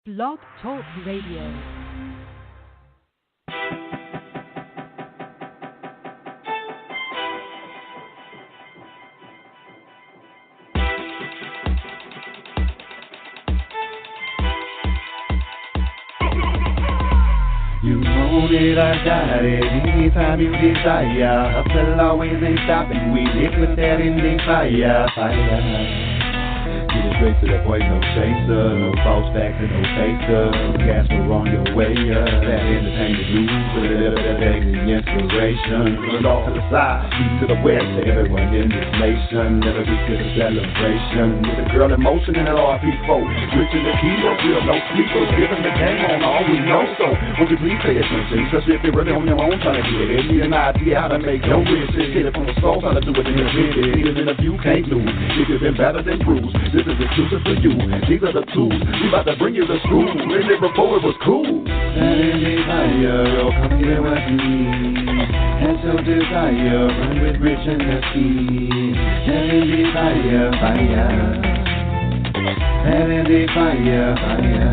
Blog Talk Radio. It, I got it, anytime you desire. Hustle always ain't stopping, we live with that Endie Fiya, fire. Get it straight to the point, no chaser, no false facts and no chaser. Gas we're on your way, that entertainment news, with a little bit of daily inspiration. Put it off to the side, east to the west, to everyone in this nation. Every week is a celebration, with a girl in motion and an RP4. Switching the keyboard, we are no sleepers, giving the game on all we know. So, won't you please pay attention, especially if you're really on your own trying to get it. Need an idea how to make your riches, get it from the soul, how to do it in the business. Need an interview, can't lose, if you've been better than bruised. This is exclusive for you, these are the tools. We about to bring you to school, and it before it was cool. Endie Fiya, yo, come get what you need. That's your desire, run with rich and the sea. Endie Fiya, fire. Endie Fiya, fire.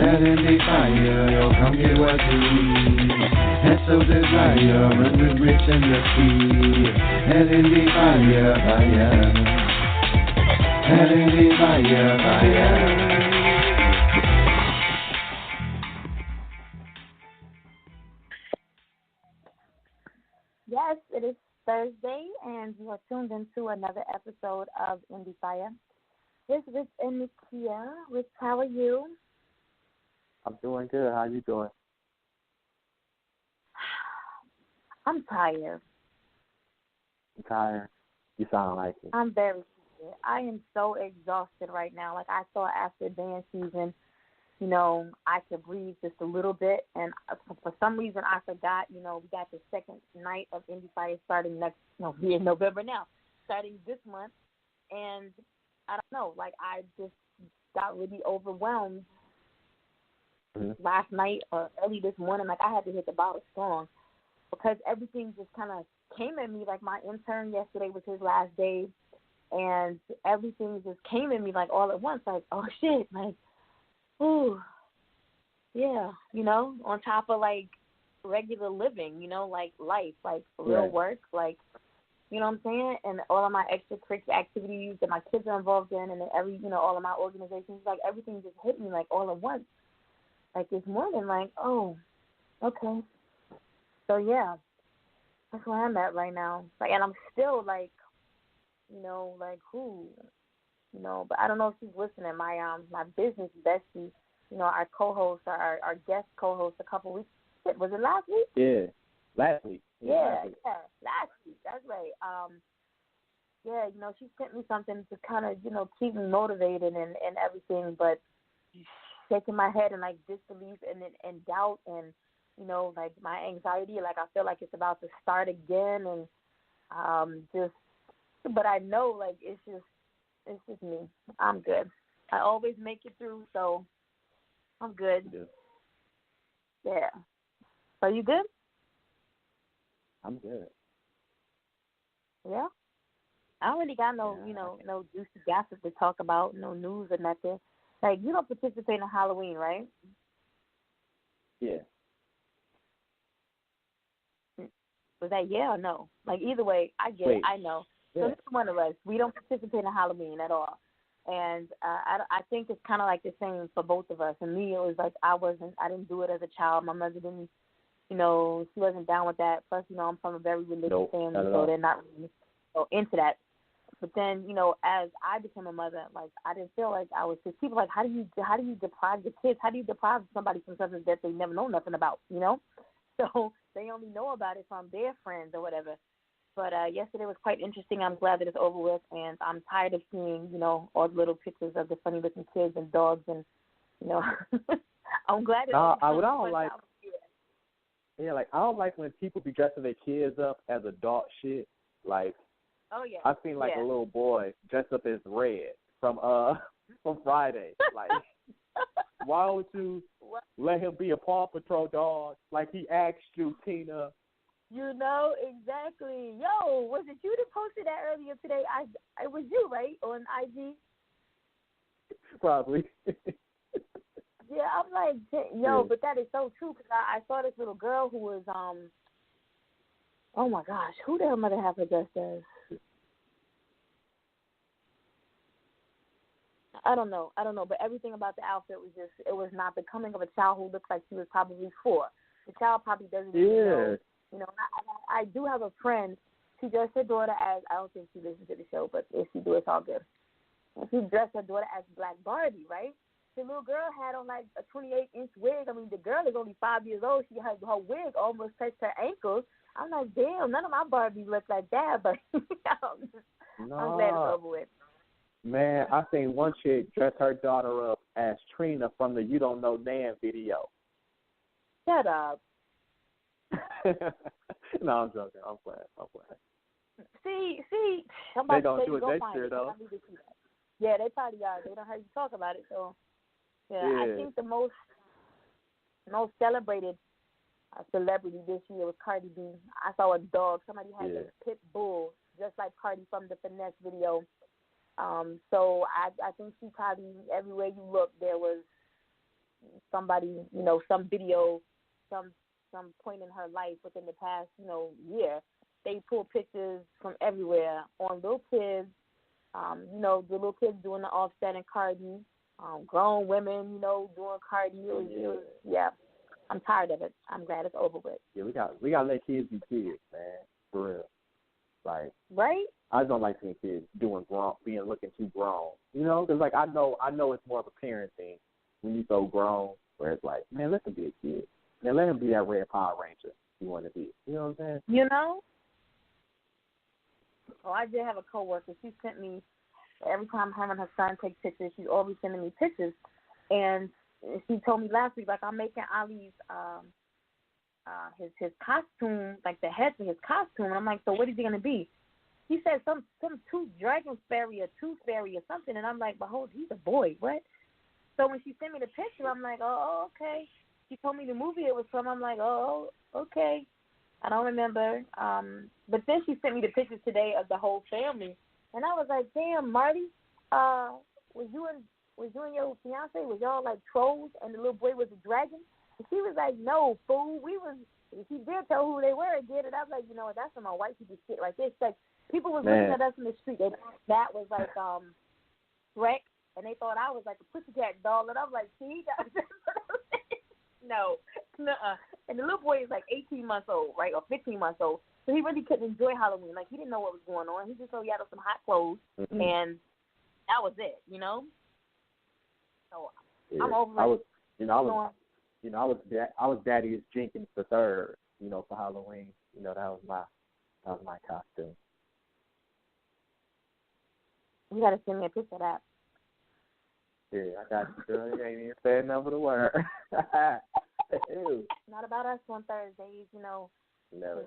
Endie Fiya, yo, come get what you need. That's your desire, run with rich and the sea. Endie Fiya, fire. Endie Fiya, fire. Yes, it is Thursday, and you are tuned into another episode of Endie Fiya. This is Endie Fiya. Rich, how are you? I'm doing good. How you doing? I'm tired. You tired? You sound like it. I'm very tired. I am so exhausted right now. Like, I thought after dance season, I could breathe just a little bit. And for some reason, I forgot, we got the second night of Endie Fiya starting we're in November now, starting this month. And I don't know, I just got really overwhelmed last night or early this morning. I had to hit the bottle strong because everything just kind of came at me. My intern yesterday was his last day, and everything just came at me all at once. Oh shit, ooh, yeah, on top of regular living, life, real work, you know what I'm saying? And all of my extracurricular activities that my kids are involved in, and all of my organizations, everything just hit me all at once. This morning, oh, okay. So yeah, that's where I'm at right now. And I'm still who, but I don't know if she's listening. My business bestie, our co-host, our guest co-host a couple weeks. Was it last week? Yeah, last week. Yeah, last week. That's right. She sent me something to kind of, keep me motivated and everything, but shaking my head in disbelief and doubt and, my anxiety. I feel like it's about to start again, and but I know it's just me. I'm good. I always make it through, so I'm good. Yeah. So you good? I'm good. Yeah. I don't really got no juicy gossip to talk about, no news or nothing. You don't participate in Halloween, right? Yeah. Was that yeah or no? Either way, I get it. I know. Yeah. So this is one of us. We don't participate in Halloween at all. And I think it's kind of the same for both of us. And me, it was I didn't do it as a child. My mother didn't, she wasn't down with that. Plus, I'm from a very religious family, so they're not really into that. But then, as I became a mother, I didn't feel like I was, because people how do you deprive your kids? How do you deprive somebody from something that they never know nothing about, So they only know about it from their friends or whatever. But yesterday was quite interesting. I'm glad that it's over with, and I'm tired of seeing, all the little pictures of the funny-looking kids and dogs, and, I'm glad it's over. I don't like when people be dressing their kids up as adult shit. Oh yeah. I seen a little boy dressed up as Red from Friday. Why don't you let him be a Paw Patrol dog like he asked you, Tina? Exactly. Yo, was it you that posted that earlier today? It was you, right, on IG? Probably. I'm like, yo, but that is so true because I saw this little girl who was, oh my gosh, who did her mother have her dressed as? I don't know, but everything about the outfit was just, it was not becoming of a child who looked like she was probably 4. The child probably doesn't even know. You know, I do have a friend, she dressed her daughter as, I don't think she listens to the show, but if she do, it's all good. She dressed her daughter as Black Barbie, right? The little girl had on like a 28-inch wig. I mean, the girl is only 5 years old. She had her wig almost touched her ankles. I'm like, damn, none of my Barbies look like that, but I'm glad it's over with. Man, I seen one chick dress her daughter up as Trina from the You Don't Know Nan video. Shut up. No, I'm joking. I'm playing. See, I'm they about don't to say do you it go next find year, it. though. Yeah, they probably are. They don't heard you talk about it, so yeah. I think the most celebrated celebrity this year was Cardi B. I saw a dog. Somebody had a pit bull, just like Cardi from the Finesse video. So I think she probably, everywhere you look, there was somebody, you know, some video, some point in her life within the past, you know, year. They pull pictures from everywhere on little kids, you know, the little kids doing the Offset and Cardi, grown women, you know, doing Cardi. It was, I'm tired of it. I'm glad it's over with. Yeah, we got to let kids be kids, man, for real. Like, right? I just don't like seeing kids looking too grown, you know, because like I know it's more of a parent thing when you so grown, where it's like, man, let them be a kid, man, let him be that red Power Ranger you want to be, you know what I'm saying? You know. Oh, I did have a coworker. She sent me every time her and her son take pictures. She's always sending me pictures, and she told me last week, like, I'm making Ali's his costume, like the head for his costume. And I'm like, so what is he gonna be? He said some tooth dragon fairy or tooth fairy or something, and I'm like, behold, he's a boy. What? So when she sent me the picture, I'm like, oh, okay. She told me the movie it was from. I'm like, oh, okay. I don't remember. But then she sent me the pictures today of the whole family, and I was like, damn, Marty, was you and your fiance, was y'all like trolls, and the little boy was a dragon? And she was like, no, fool. She did tell who they were and did it. I was like, you know what, that's some white people shit right there. It's like, people was looking at us in the street. That was like Shrek, and they thought I was like a pussycat doll, and I'm like, see, that's what I'm saying. No, nuh-uh. And the little boy is like 18 months old, right, or 15 months old. So he really couldn't enjoy Halloween. Like, he didn't know what was going on. He just thought he had on some hot clothes, and that was it, you know. So I'm over. I was Daddy Jenkins the third, you know, for Halloween. You know, that was my costume. You gotta send me a picture of that. Yeah, I got you, girl. You ain't even saying nothing but a word. Not about us on Thursdays, you know. Never.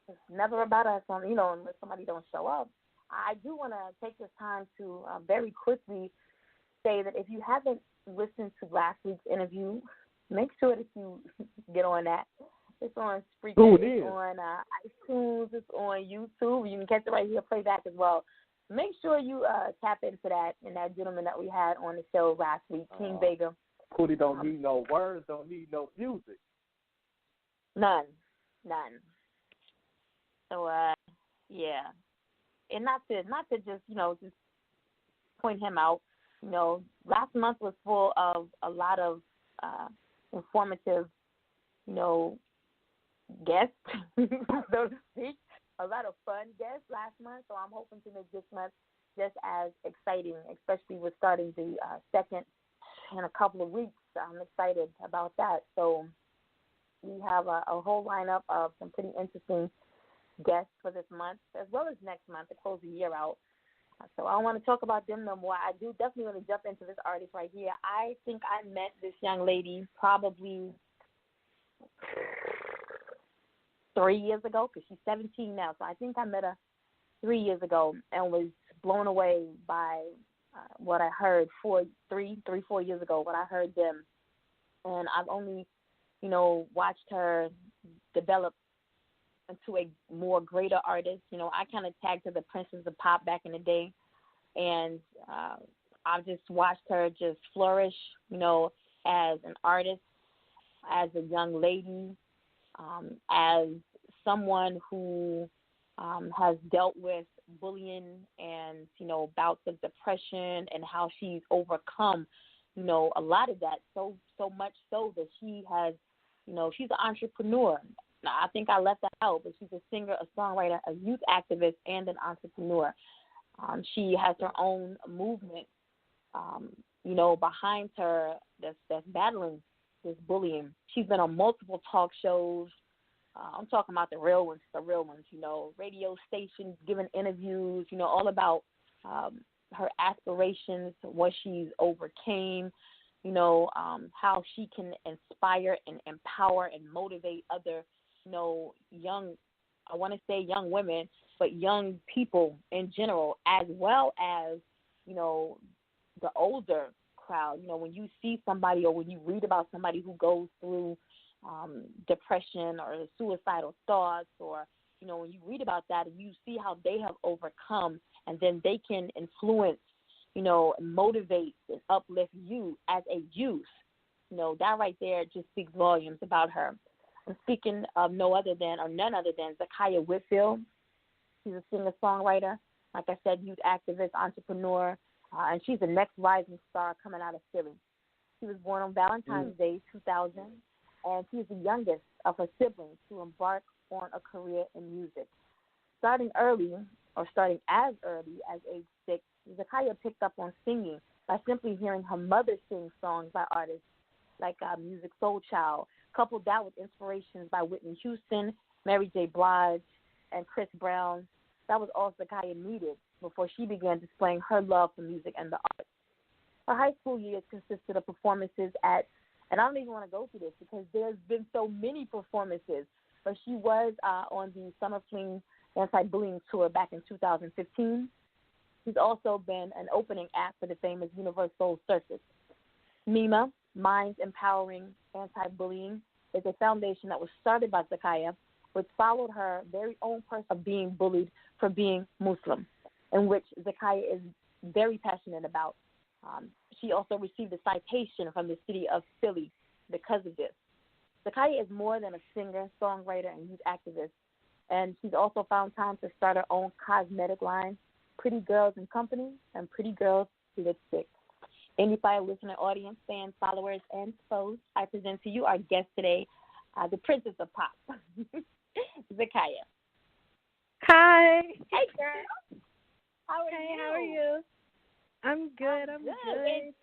It's never about us on, you know, unless somebody don't show up. I do want to take this time to very quickly say that if you haven't listened to last week's interview, make sure that you get on that. It's on Spreaker, it's on iTunes, it's on YouTube. You can catch it right here, playback as well. Make sure you tap into that and that gentleman that we had on the show last week, King Vega. Cootie don't need no words, don't need no music. None. So, yeah. And not to just, you know, just point him out. You know, last month was full of a lot of informative, you know, guests, so to speak. A lot of fun guests last month, so I'm hoping to make this month just as exciting, especially with starting the second in a couple of weeks. I'm excited about that. So we have a whole lineup of some pretty interesting guests for this month, as well as next month to close the year out. So I don't want to talk about them no more. I do definitely want to jump into this artist right here. I think I met this young lady probably 3 years ago, because she's 17 now. So I think I met her 3 years ago and was blown away by what I heard 4 years ago, what I heard them. And I've only, you know, watched her develop into a more greater artist. You know, I kind of tagged her the Princess of Pop back in the day, and I've just watched her just flourish, you know, as an artist, as a young lady, as someone who has dealt with bullying and, bouts of depression and how she's overcome, a lot of that, so much so that she has, she's an entrepreneur. Now, I think I left that out, but she's a singer, a songwriter, a youth activist, and an entrepreneur. She has her own movement, behind her that's battling this bullying. She's been on multiple talk shows. I'm talking about the real ones, radio stations, giving interviews, all about her aspirations, what she's overcame, how she can inspire and empower and motivate other, young, I want to say young women, but young people in general, as well as, the older crowd. When you see somebody or when you read about somebody who goes through depression or suicidal thoughts, or when you read about that and you see how they have overcome, and then they can influence, motivate and uplift you as a youth, that right there just speaks volumes about her. I'm speaking of none other than Za'kiyyah Whitfield. She's a singer-songwriter, like I said, youth activist, entrepreneur, and she's the next rising star coming out of Philly. She was born on Valentine's Day, 2000, and she's the youngest of her siblings to embark on a career in music. Starting as early as age 6, Za'kiyyah picked up on singing by simply hearing her mother sing songs by artists like music Soulchild, coupled that with inspirations by Whitney Houston, Mary J. Blige, and Chris Brown. That was all Za'kiyyah needed before she began displaying her love for music and the arts. Her high school years consisted of performances at, and I don't even want to go through this because there's been so many performances, but she was on the Summer Fling Anti-Bullying Tour back in 2015. She's also been an opening act for the famous Universoul Circus. MEMA, Minds Emporwering Anti-Bullying, is a foundation that was started by Za'kiyyah, which followed her very own person of being bullied for being Muslim, in which Za'kiyyah is very passionate about. She also received a citation from the city of Philly because of this. Za'kiyyah is more than a singer, songwriter, and youth activist, and she's also found time to start her own cosmetic line, Pretty Girls and Company, and Pretty Girls Lipstick. Endie Fiya listener, audience, fans, followers, and foes, I present to you our guest today, the Princess of Pop, Za'kiyyah. Hi. Hey, girl. How are you? I'm good. I'm good.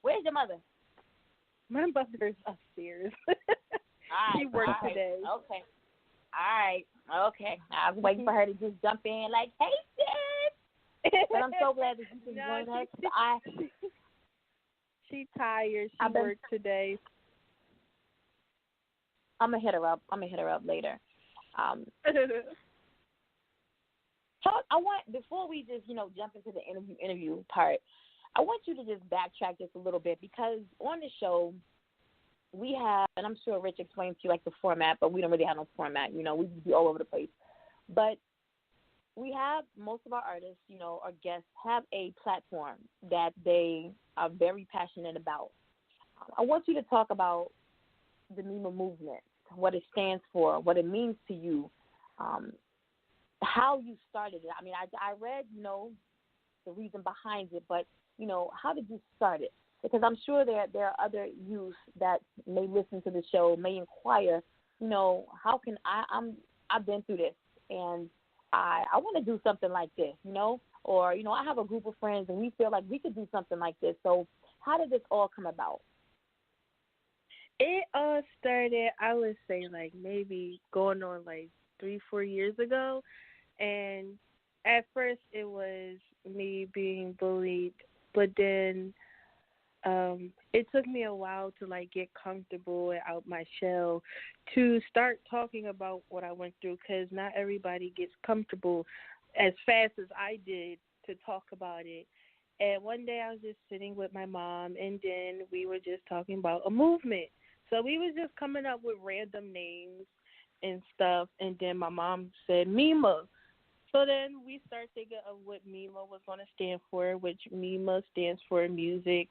Where's your mother? My mother's upstairs. She All worked right. today. Okay. All right. Okay. I was waiting for her to just jump in like, hey, sis. But I'm so glad that you can join her. She's tired. She worked today. I'm going to hit her up later. Before we just, jump into the interview part, I want you to just backtrack just a little bit, because on the show we have, and I'm sure Rich explained to you like the format, but we don't really have no format, we just be all over the place. But we have most of our artists, our guests have a platform that they are very passionate about. I want you to talk about the MEMA movement, what it stands for, what it means to you, how you started it. I mean, I read, the reason behind it, but, how did you start it? Because I'm sure there are other youth that may listen to the show, may inquire, how can I've been through this, and I want to do something like this, or, I have a group of friends and we feel like we could do something like this. So how did this all come about? It all started, I would say, like maybe going on like 3-4 years ago. And at first it was me being bullied, but then it took me a while to like get comfortable and out my shell to start talking about what I went through, because not everybody gets comfortable as fast as I did to talk about it. And one day I was just sitting with my mom, and then we were just talking about a movement. So we was just coming up with random names and stuff, and then my mom said MEMA. So then we started thinking of what MEMA was going to stand for, which MEMA stands for music